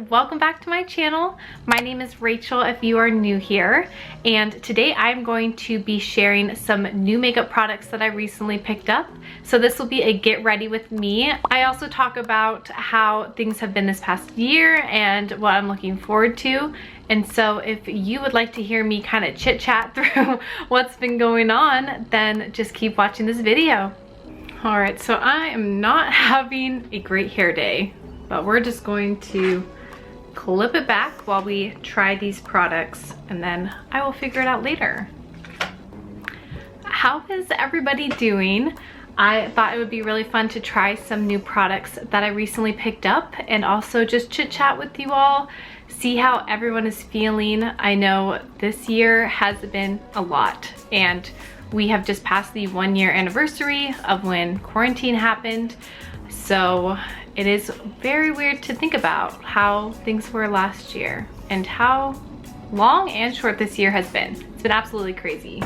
welcome back to my channel. My name is Rachel if you are new here, and today I'm going to be sharing some new makeup products that I recently picked up. So this will be a get ready with me. I also talk about how things have been this past year and what I'm looking forward to. And so if you would like to hear me kind of chit chat through what's been going on, then just keep watching this video. All right, so I am not having a great hair day, but we're just going to clip it back while we try these products, and then I will figure it out later. How is everybody doing? I thought it would be really fun to try some new products that I recently picked up, and also just chit chat with you all, see how everyone is feeling. I know this year has been a lot, and we have just passed the 1-year anniversary of when quarantine happened. So it is very weird to think about how things were last year and how long and short this year has been. It's been absolutely crazy.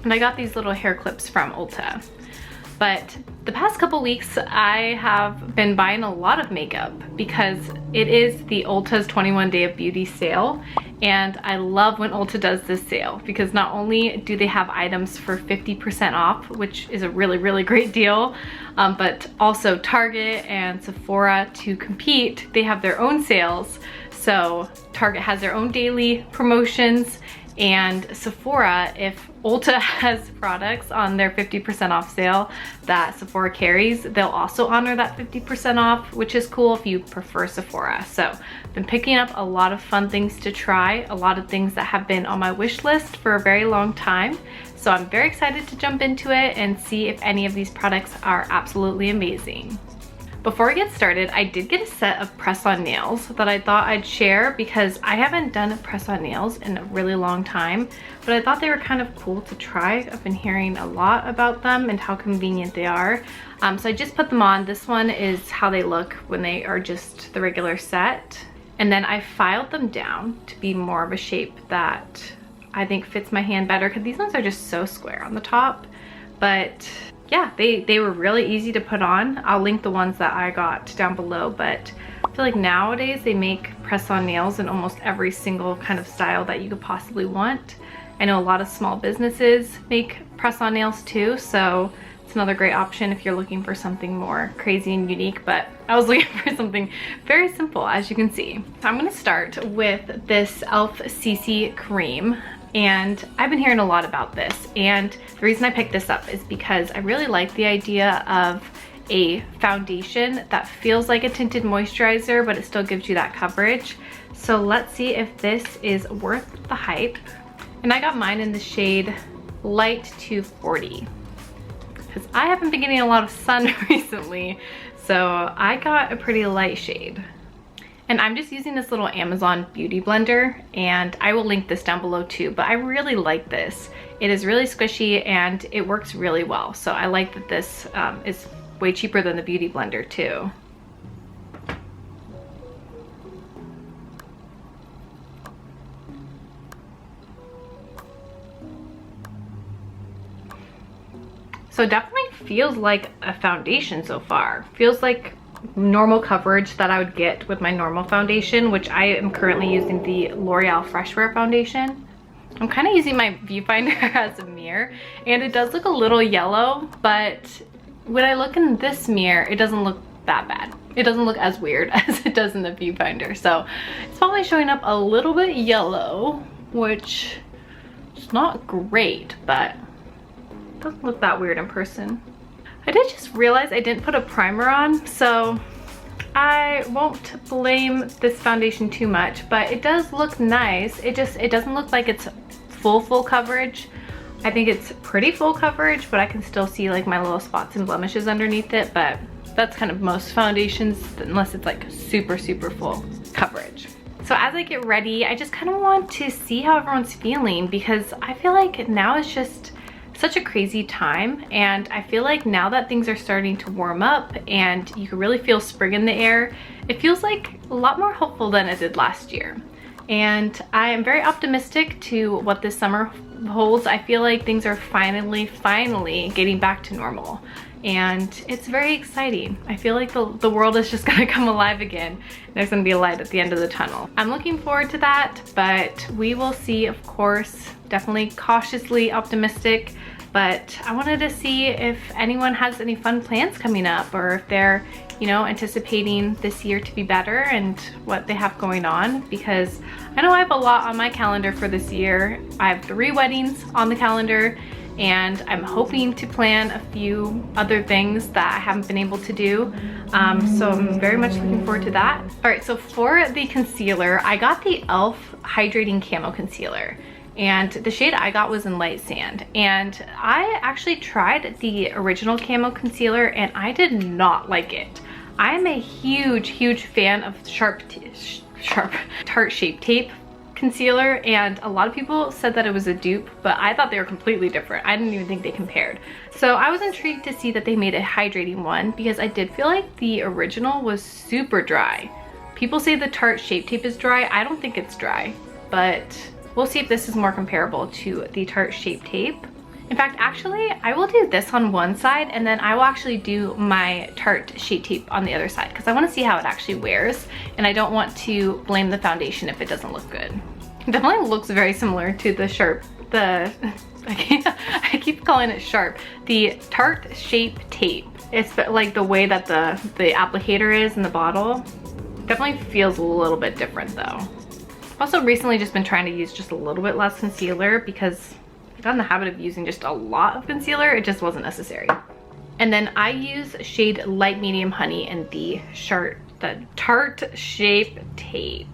And I got these little hair clips from Ulta. But the past couple weeks I have been buying a lot of makeup because it is the Ulta's 21 Day of Beauty sale. And I love when Ulta does this sale because not only do they have items for 50% off, which is a really great deal, but also Target and Sephora, to compete, they have their own sales. So Target has their own daily promotions, and Sephora, if Ulta has products on their 50% off sale that Sephora carries, they'll also honor that 50% off, which is cool if you prefer Sephora. So I've been picking up a lot of fun things to try, a lot of things that have been on my wish list for a very long time. So I'm very excited to jump into it and see if any of these products are absolutely amazing. Before I get started, I did get a set of press-on nails that I thought I'd share because I haven't done press-on nails in a really long time, but I thought they were kind of cool to try. I've been hearing a lot about them and how convenient they are. So I just put them on. This one is how they look when they are just the regular set. And then I filed them down to be more of a shape that I think fits my hand better, because these ones are just so square on the top. But yeah, they were really easy to put on. I'll link the ones that I got down below, but I feel like nowadays they make press-on nails in almost every single kind of style that you could possibly want. I know a lot of small businesses make press-on nails too, so it's another great option if you're looking for something more crazy and unique, but I was looking for something very simple, as you can see. So I'm gonna start with this e.l.f. CC cream. And I've been hearing a lot about this, and the reason I picked this up is because I really like the idea of a foundation that feels like a tinted moisturizer, but it still gives you that coverage. So let's see if this is worth the hype. And I got mine in the shade Light 240 because I haven't been getting a lot of sun recently, so I got a pretty light shade. And I'm just using this little Amazon beauty blender, and I will link this down below too, but I really like this. It is really squishy and it works really well. So I like that this is way cheaper than the beauty blender too. So it definitely feels like a foundation so far. Feels like normal coverage that I would get with my normal foundation, which I am currently using the L'Oreal Fresh Wear foundation. I'm kind of using my viewfinder as a mirror, and it does look a little yellow, but when I look in this mirror, it doesn't look that bad. It doesn't look as weird as it does in the viewfinder. So it's probably showing up a little bit yellow, which is not great, but it doesn't look that weird in person. I did just realize I didn't put a primer on, so I won't blame this foundation too much, but it does look nice. It doesn't look like it's full coverage. I think it's pretty full coverage, but I can still see like my little spots and blemishes underneath it, but that's kind of most foundations, unless it's like super full coverage. So as I get ready, I just kind of want to see how everyone's feeling, because I feel like now is just such a crazy time, and I feel like now that things are starting to warm up and you can really feel spring in the air, it feels like a lot more hopeful than it did last year. And I am very optimistic to what this summer holds. I feel like things are finally getting back to normal. and it's very exciting. I feel like the world is just gonna come alive again. There's gonna be a light at the end of the tunnel. I'm looking forward to that, but we will see, of course. Definitely cautiously optimistic, but I wanted to see if anyone has any fun plans coming up, or if they're, you know, anticipating this year to be better and what they have going on, because I know I have a lot on my calendar for this year. I have 3 weddings on the calendar, and I'm hoping to plan a few other things that I haven't been able to do. So I'm very much looking forward to that. All right, so for the concealer, I got the e.l.f. Hydrating Camo Concealer. And the shade I got was in Light Sand. And I actually tried the original camo concealer and I did not like it. I'm a huge fan of sharp Tarte Shape Tape concealer, and a lot of people said that it was a dupe, but I thought they were completely different. I didn't even think they compared. So I was intrigued to see that they made a hydrating one, because I did feel like the original was super dry. People say the Tarte Shape Tape is dry. I don't think it's dry, but we'll see if this is more comparable to the Tarte Shape Tape. In fact, actually, I will do this on one side, and then I will actually do my Tarte Shape Tape on the other side, because I want to see how it actually wears, and I don't want to blame the foundation if it doesn't look good. It definitely looks very similar to the I keep calling it sharp. The Tarte Shape Tape. It's like the way that the applicator is in the bottle. Definitely feels a little bit different though. I've also recently just been trying to use just a little bit less concealer, because I got in the habit of using just a lot of concealer. It just wasn't necessary. And then I use shade Light Medium Honey in the Tarte Shape Tape.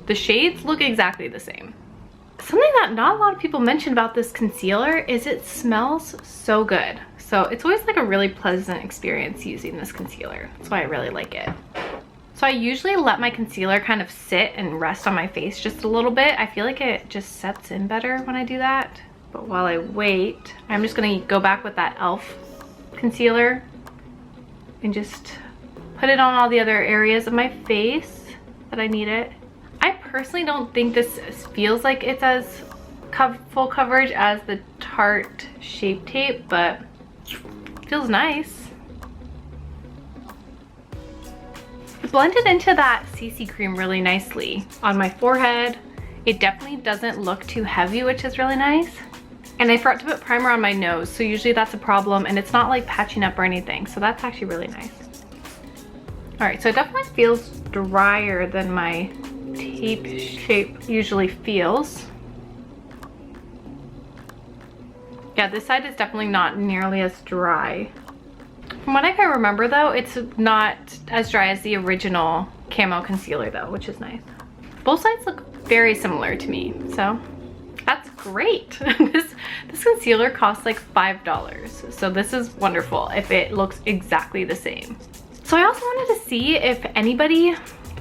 The shades look exactly the same. Something that not a lot of people mention about this concealer is it smells so good. So it's always like a really pleasant experience using this concealer. That's why I really like it. So I usually let my concealer kind of sit and rest on my face just a little bit. I feel like it just sets in better when I do that. But while I wait, I'm just gonna go back with that e.l.f. concealer and just put it on all the other areas of my face that I need it. I personally don't think this feels like it's as full coverage as the Tarte Shape Tape, but it feels nice. It blended into that CC cream really nicely on my forehead. It definitely doesn't look too heavy, which is really nice. And I forgot to put primer on my nose, so usually that's a problem, and it's not like patching up or anything, so that's actually really nice. All right, so it definitely feels drier than my tape shape usually feels. Yeah, this side is definitely not nearly as dry. From what I can remember though, it's not as dry as the original camo concealer though, which is nice. Both sides look very similar to me, so that's great. This concealer costs like $5, so this is wonderful if it looks exactly the same. So I also wanted to see if anybody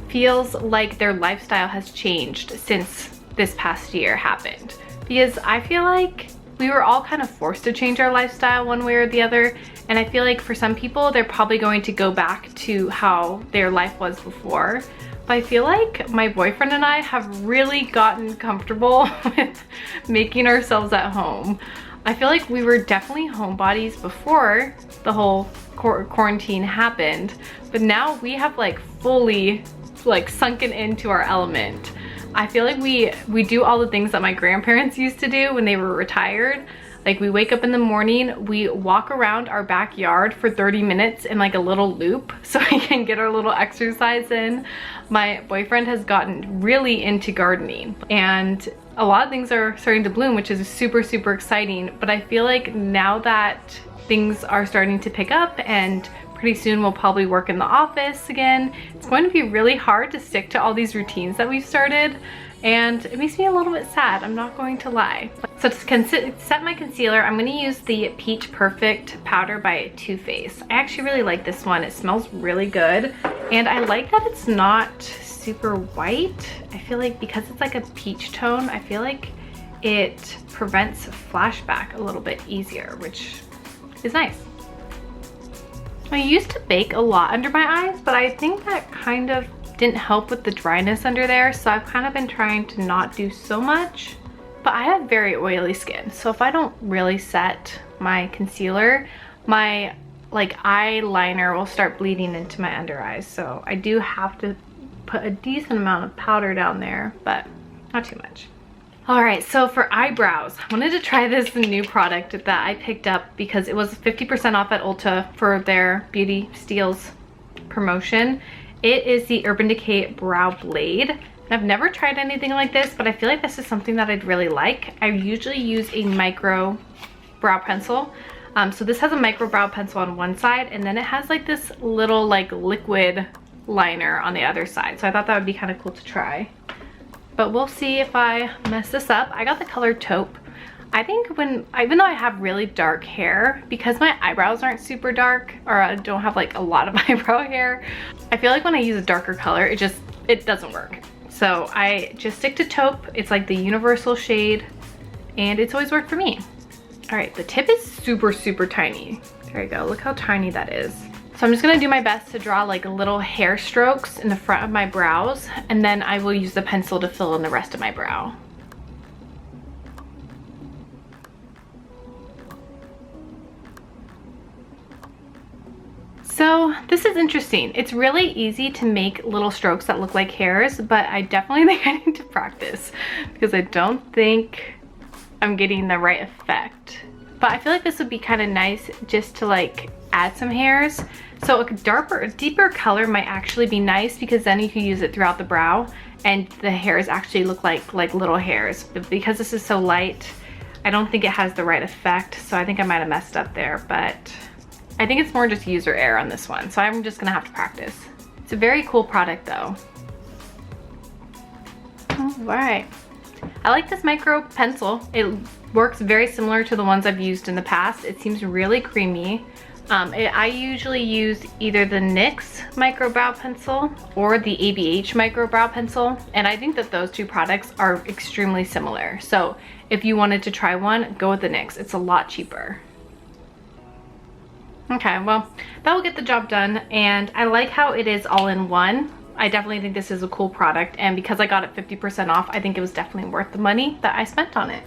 feels like their lifestyle has changed since this past year happened, because I feel like we were all kind of forced to change our lifestyle one way or the other, and I feel like for some people they're probably going to go back to how their life was before. But I feel like my boyfriend and I have really gotten comfortable with making ourselves at home. I feel like we were definitely homebodies before the whole quarantine happened, but now we have like fully like sunken into our element. I feel like we do all the things that my grandparents used to do when they were retired. Like we wake up in the morning, we walk around our backyard for 30 minutes in like a little loop so we can get our little exercise in. My boyfriend has gotten really into gardening, and a lot of things are starting to bloom, which is super exciting. But I feel like now that things are starting to pick up and pretty soon we'll probably work in the office again, it's going to be really hard to stick to all these routines that we've started, and it makes me a little bit sad, I'm not going to lie. So to set my concealer, I'm gonna use the Peach Perfect powder by Too Faced. I actually really like this one. It smells really good, and I like that it's not super white. I feel like because it's like a peach tone, I feel like it prevents flashback a little bit easier, which is nice. I used to bake a lot under my eyes, but I think that kind of didn't help with the dryness under there, so I've kind of been trying to not do so much. But I have very oily skin, so if I don't really set my concealer, my like eyeliner will start bleeding into my under eyes. So I do have to put a decent amount of powder down there, but not too much. All right, so for eyebrows, I wanted to try this new product that I picked up because it was 50% off at Ulta for their Beauty Steals promotion. It is the Urban Decay Brow Blade. I've never tried anything like this, but I feel like this is something that I'd really like. I usually use a micro brow pencil. So this has a micro brow pencil on one side, and then it has like this little like liquid liner on the other side. So I thought that would be kind of cool to try. But we'll see if I mess this up. I got the color taupe. I think even though I have really dark hair, because my eyebrows aren't super dark, or I don't have like a lot of eyebrow hair, I feel like when I use a darker color, it doesn't work. So I just stick to taupe. It's like the universal shade, and it's always worked for me. All right, the tip is super, super tiny. There you go, look how tiny that is. So I'm just gonna do my best to draw like little hair strokes in the front of my brows, and then I will use the pencil to fill in the rest of my brow. So this is interesting. It's really easy to make little strokes that look like hairs, but I definitely think I need to practice because I don't think I'm getting the right effect. But I feel like this would be kind of nice just to like add some hairs. So a deeper color might actually be nice because then you can use it throughout the brow and the hairs actually look like little hairs. But because this is so light, I don't think it has the right effect. So I think I might have messed up there, but I think it's more just user error on this one. So I'm just gonna have to practice. It's a very cool product though. All right. I like this micro pencil. It works very similar to the ones I've used in the past. It seems really creamy. I usually use either the NYX micro brow pencil or the ABH micro brow pencil, and I think that those two products are extremely similar. So if you wanted to try one, go with the NYX. It's a lot cheaper. Okay, well, that will get the job done, and I like how it is all in one. I definitely think this is a cool product, and because I got it 50% off, I think it was definitely worth the money that I spent on it.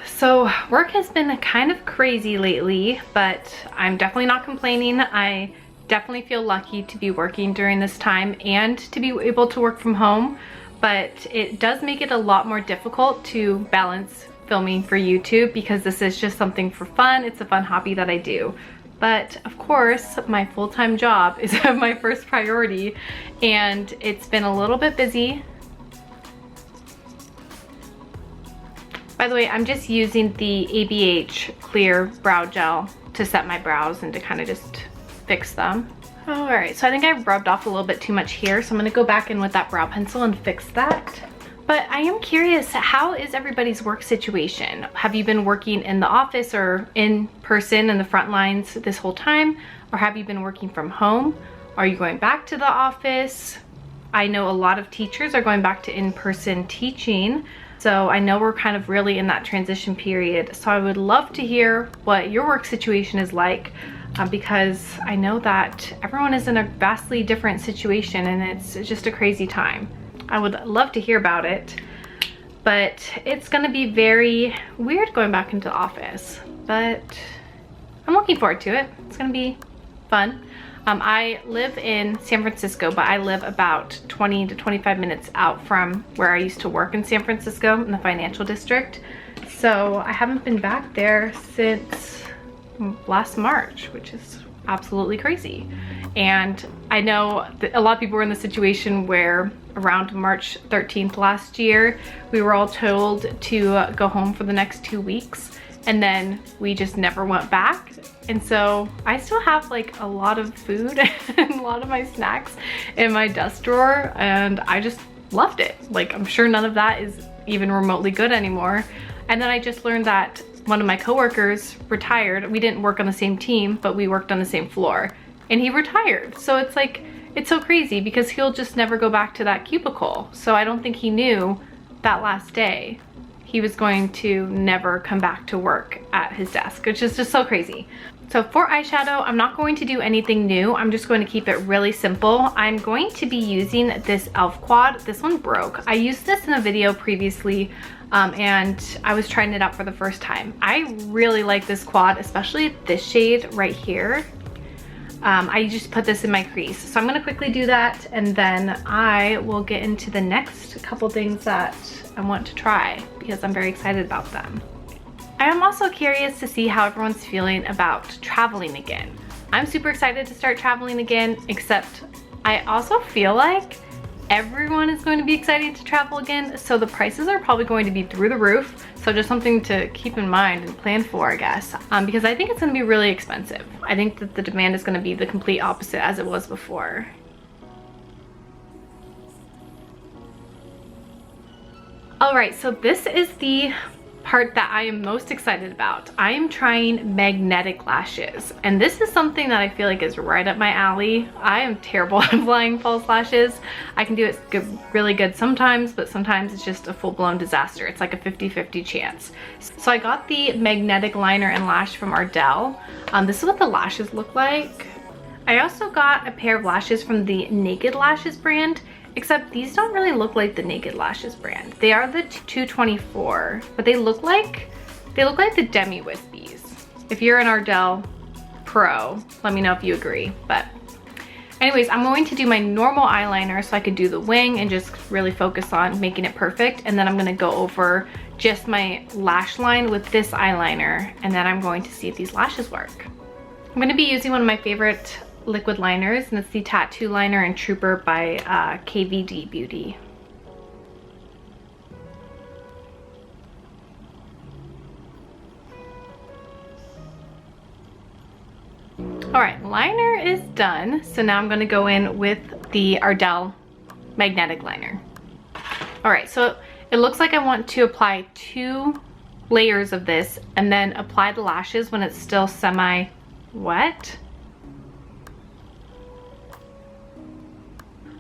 So work has been kind of crazy lately, but I'm definitely not complaining. I definitely feel lucky to be working during this time and to be able to work from home, but it does make it a lot more difficult to balance filming for YouTube because this is just something for fun. It's a fun hobby that I do. But of course, my full-time job is my first priority, and it's been a little bit busy. By the way, I'm just using the ABH Clear Brow Gel to set my brows and to kind of just fix them. All right, so I think I've rubbed off a little bit too much here, so I'm gonna go back in with that brow pencil and fix that. But I am curious, how is everybody's work situation? Have you been working in the office or in person in the front lines this whole time? Or have you been working from home? Are you going back to the office? I know a lot of teachers are going back to in-person teaching. So I know we're kind of really in that transition period. So I would love to hear what your work situation is like because I know that everyone is in a vastly different situation and it's just a crazy time. I would love to hear about it, but it's gonna be very weird going back into the office, but I'm looking forward to it. It's gonna be fun. I live in San Francisco, but I live about 20 to 25 minutes out from where I used to work in San Francisco in the financial district. So I haven't been back there since last March, which is absolutely crazy. And I know that a lot of people were in the situation where around March 13th last year, we were all told to go home for the next 2 weeks, and then we just never went back. And so I still have like a lot of food and a lot of my snacks in my desk drawer, and I just loved it. Like, I'm sure none of that is even remotely good anymore. And then I just learned that one of my coworkers retired. We didn't work on the same team, but we worked on the same floor, and he retired. So it's like, it's so crazy because he'll just never go back to that cubicle. So I don't think he knew that last day he was going to never come back to work at his desk, which is just so crazy. So for eyeshadow, I'm not going to do anything new. I'm just going to keep it really simple. I'm going to be using this e.l.f. quad. This one broke. I used this in a video previously and I was trying it out for the first time. I really like this quad, especially this shade right here. I just put this in my crease. So I'm gonna quickly do that and then I will get into the next couple things that I want to try because I'm very excited about them. I am also curious to see how everyone's feeling about traveling again. I'm super excited to start traveling again, except I also feel like everyone is going to be excited to travel again, so the prices are probably going to be through the roof. So just something to keep in mind and plan for, I guess, because I think it's gonna be really expensive. I think that the demand is gonna be the complete opposite as it was before. All right, so this is the part that I am most excited about. I am trying magnetic lashes, and this is something that I feel like is right up my alley. I am terrible at applying false lashes. I can do it really good sometimes, but sometimes it's just a full-blown disaster. It's like a 50-50 chance. So I got the magnetic liner and lash from Ardell. This is what the lashes look like. I also got a pair of lashes from the Naked Lashes brand, except these don't really look like the Naked Lashes brand. They are the 224, but they look like the Demi Wispies. If you're an Ardell pro, let me know if you agree. But anyways, I'm going to do my normal eyeliner so I could do the wing and just really focus on making it perfect. And then I'm gonna go over just my lash line with this eyeliner, and then I'm going to see if these lashes work. I'm gonna be using one of my favorite liquid liners, and it's the Tattoo Liner and Trooper by KVD Beauty. All right, liner is done. So now I'm gonna go in with the Ardell magnetic liner. All right, so it looks like I want to apply 2 layers of this and then apply the lashes when it's still semi-wet.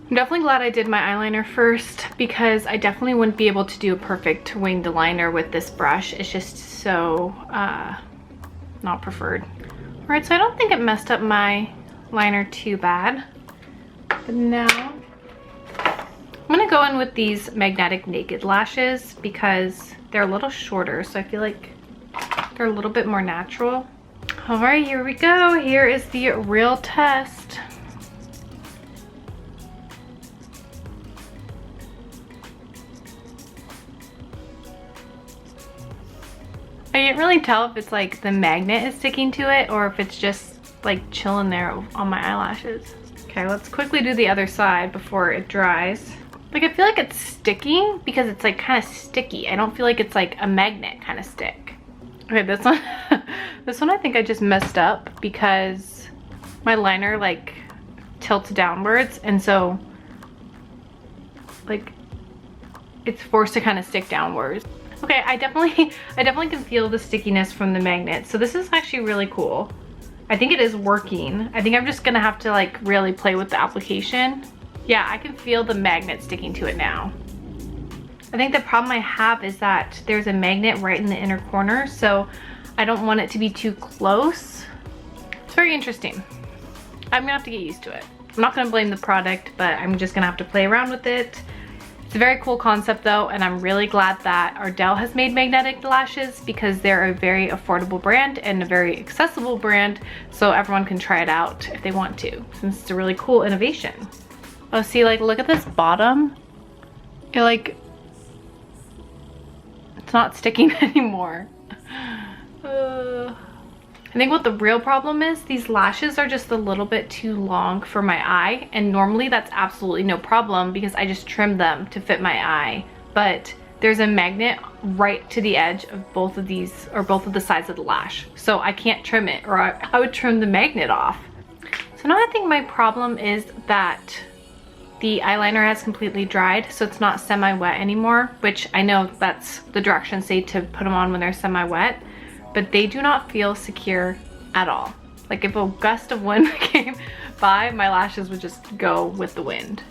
I'm definitely glad I did my eyeliner first because I definitely wouldn't be able to do a perfect winged liner with this brush. It's just so not preferred. All right, so I don't think it messed up my liner too bad. But now I'm gonna go in with these magnetic naked lashes because they're a little shorter, so I feel like they're a little bit more natural. All right, here we go. Here is the real test. I can't really tell if it's like the magnet is sticking to it or if it's just like chilling there on my eyelashes. Okay, let's quickly do the other side before it dries. Like, I feel like it's sticking because it's like kind of sticky. I don't feel like it's like a magnet kind of stick. Okay, this one, this one I think I just messed up because my liner like tilts downwards, and so like it's forced to kind of stick downwards. Okay, I definitely can feel the stickiness from the magnet. So this is actually really cool. I think it is working. I think I'm just gonna have to like really play with the application. Yeah, I can feel the magnet sticking to it now. I think the problem I have is that there's a magnet right in the inner corner, so I don't want it to be too close. It's very interesting. I'm gonna have to get used to it. I'm not gonna blame the product, but I'm just gonna have to play around with it. It's a very cool concept though, and I'm really glad that Ardell has made magnetic lashes because they're a very affordable brand and a very accessible brand, so everyone can try it out if they want to, since it's a really cool innovation. Oh, see, like, look at this bottom. It like, it's not sticking anymore. I think what the real problem is, these lashes are just a little bit too long for my eye, and normally that's absolutely no problem because I just trim them to fit my eye. But there's a magnet right to the edge of both of these, or both of the sides of the lash. So I can't trim it, or I would trim the magnet off. So now I think my problem is that the eyeliner has completely dried, so it's not semi-wet anymore, which I know that's the directions say to put them on when they're semi-wet, but they do not feel secure at all. Like, if a gust of wind came by, my lashes would just go with the wind.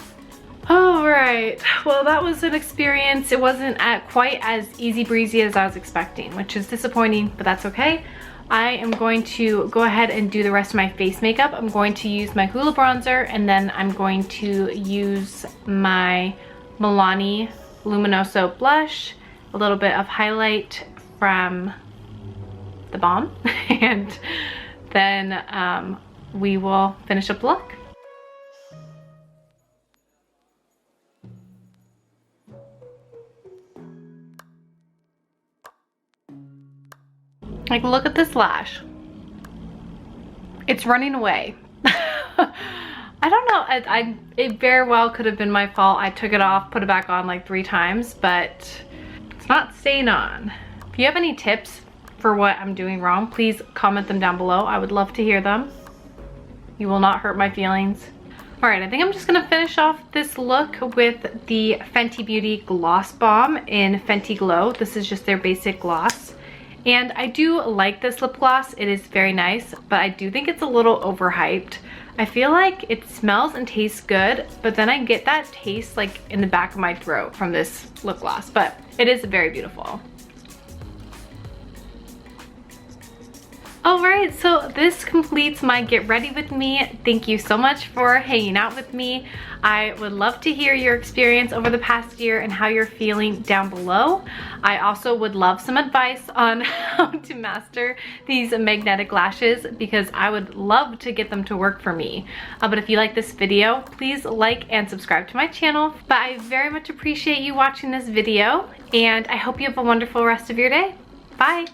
All right, well, that was an experience. It wasn't quite as easy breezy as I was expecting, which is disappointing, but that's okay. I am going to go ahead and do the rest of my face makeup. I'm going to use my Hoola bronzer, and then I'm going to use my Milani Luminoso blush, a little bit of highlight from the Balm, and then we will finish up the look. Like, look at this lash. It's running away. I don't know, it very well could have been my fault. I took it off, put it back on like 3 times, but it's not staying on. If you have any tips for what I'm doing wrong, please comment them down below. I would love to hear them. You will not hurt my feelings. All right, I think I'm just gonna finish off this look with the Fenty Beauty Gloss Bomb in Fenty Glow. This is just their basic gloss. And I do like this lip gloss. It is very nice, but I do think it's a little overhyped. I feel like it smells and tastes good, but then I get that taste like in the back of my throat from this lip gloss, but it is very beautiful. All right, so this completes my get ready with me. Thank you so much for hanging out with me. I would love to hear your experience over the past year and how you're feeling down below. I also would love some advice on how to master these magnetic lashes, because I would love to get them to work for me. But if you like this video, please like and subscribe to my channel. But I very much appreciate you watching this video, and I hope you have a wonderful rest of your day. Bye.